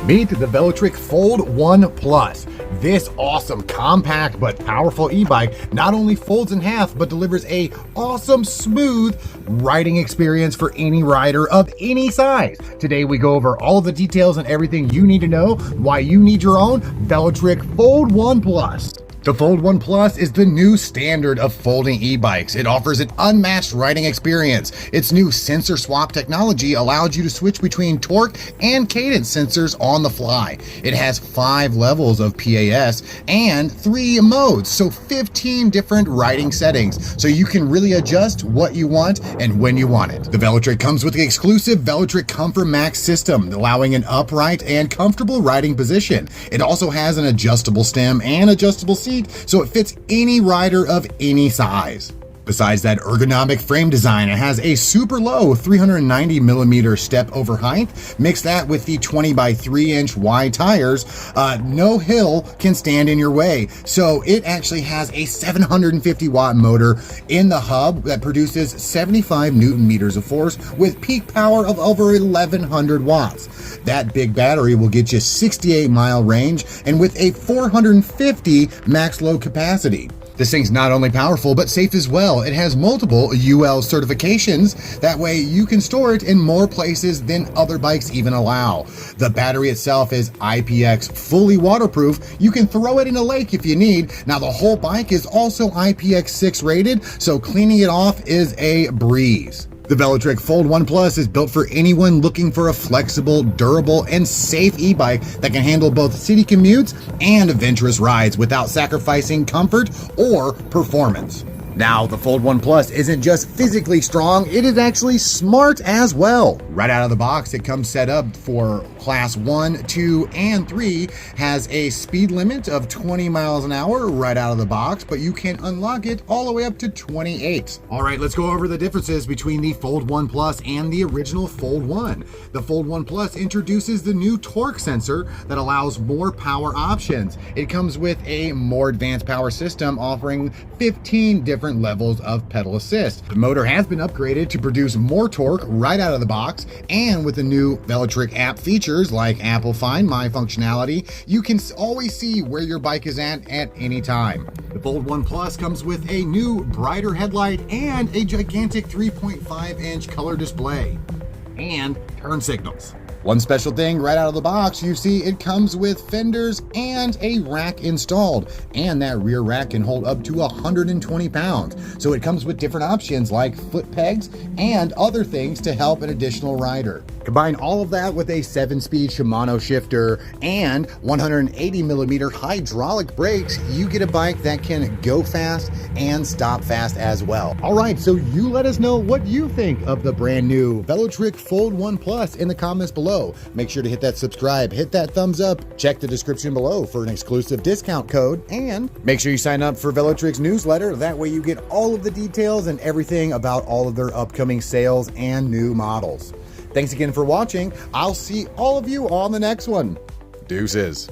Meet the Velotric Fold 1 Plus. This awesome, compact, but powerful e-bike not only folds in half, but delivers a awesome, smooth riding experience for any rider of any size. Today, we go over all of the details and everything you need to know why you need your own Velotric Fold 1 Plus. The Fold 1 Plus is the new standard of folding e-bikes. It offers an unmatched riding experience. Its new sensor swap technology allows you to switch between torque and cadence sensors on the fly. It has 5 levels of PAS and 3 modes, so 15 different riding settings, so you can really adjust what you want and when you want it. The Velotric comes with the exclusive Velotric Comfort Max system, allowing an upright and comfortable riding position. It also has an adjustable stem and adjustable seat, so it fits any rider of any size. Besides that ergonomic frame design, it has a super low 390 millimeter step over height. Mix that with the 20 by 3 inch wide tires. No hill can stand in your way. So it actually has a 750 watt motor in the hub that produces 75 Newton meters of force with peak power of over 1100 watts. That big battery will get you 68 mile range and with a 450 max load capacity. This thing's not only powerful, but safe as well. It has multiple UL certifications. That way you can store it in more places than other bikes even allow. The battery itself is IPX fully waterproof. You can throw it in a lake if you need. Now the whole bike is also IPX6 rated, so cleaning it off is a breeze. The Velotric Fold 1 Plus is built for anyone looking for a flexible, durable, and safe e-bike that can handle both city commutes and adventurous rides without sacrificing comfort or performance. Now, the Fold 1 Plus isn't just physically strong, it is actually smart as well. Right out of the box, it comes set up for class 1, 2, and 3, has a speed limit of 20 miles an hour right out of the box, but you can unlock it all the way up to 28. All right, let's go over the differences between the Fold 1 Plus and the original Fold 1. The Fold 1 Plus introduces the new torque sensor that allows more power options. It comes with a more advanced power system offering 15 different levels of pedal assist. The motor has been upgraded to produce more torque right out of the box, and with the new Velotric app features like Apple Find My functionality, you can always see where your bike is at any time. The Fold 1 Plus comes with a new brighter headlight and a gigantic 3.5 inch color display and turn signals. One special thing right out of the box, you see it comes with fenders and a rack installed, and that rear rack can hold up to 120 pounds. So it comes with different options like foot pegs and other things to help an additional rider. Combine all of that with a 7-speed Shimano shifter and 180 millimeter hydraulic brakes, you get a bike that can go fast and stop fast as well. All right, so you let us know what you think of the brand new Velotric Fold 1 Plus in the comments below. Make sure to hit that subscribe, hit that thumbs up, check the description below for an exclusive discount code, and make sure you sign up for Velotric's newsletter. That way you get all of the details and everything about all of their upcoming sales and new models. Thanks again for watching. I'll see all of you on the next one. Deuces.